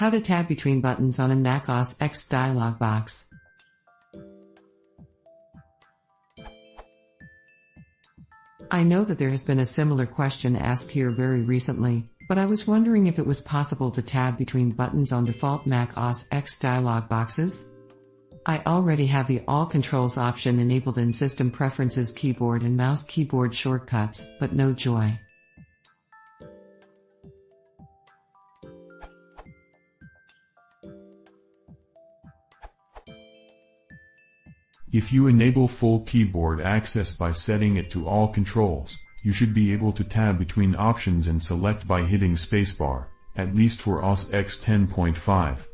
How to tab between buttons on a macOS X dialog box. I know that there has been a similar question asked here very recently, but I was wondering if it was possible to tab between buttons on default Mac OS X dialog boxes. I already have the All Controls option enabled in System Preferences Keyboard and Mouse Keyboard Shortcuts, but no joy. If you enable full keyboard access by setting it to All Controls, you should be able to tab between options and select by hitting spacebar, at least for OS X 10.5.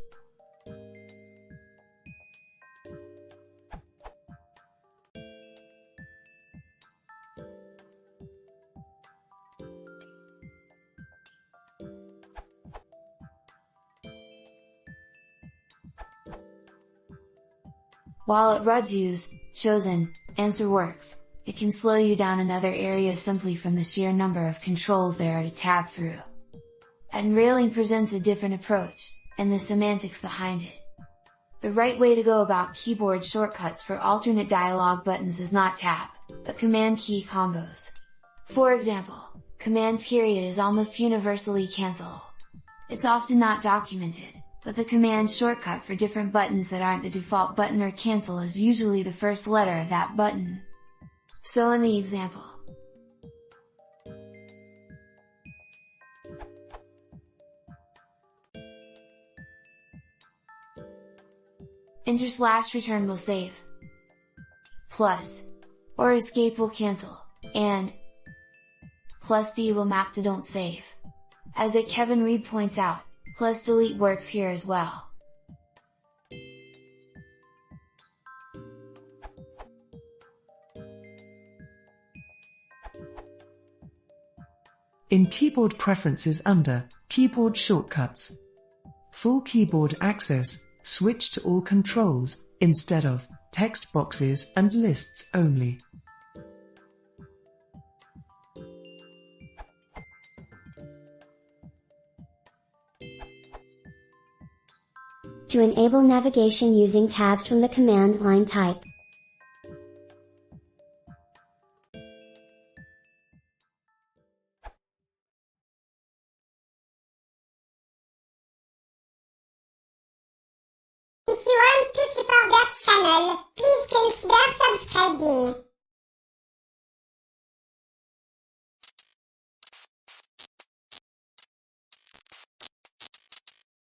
While it RUD's use, chosen, answer works, it can slow you down in other areas simply from the sheer number of controls there are to tab through. Unrailing presents a different approach, and the semantics behind it. The right way to go about keyboard shortcuts for alternate dialog buttons is not tab, but command key combos. For example, command period is almost universally cancel. It's often not documented, but the command shortcut for different buttons that aren't the default button or cancel is usually the first letter of that button. So in the example, enter/return will save, plus, or escape will cancel, and +D will map to don't save. As Kevin Reed points out, +delete works here as well. In Keyboard Preferences under Keyboard Shortcuts, full keyboard access, switch to All Controls, instead of text boxes and lists only. To enable navigation using tabs from the command line, type If you want to support that channel, please consider subscribing.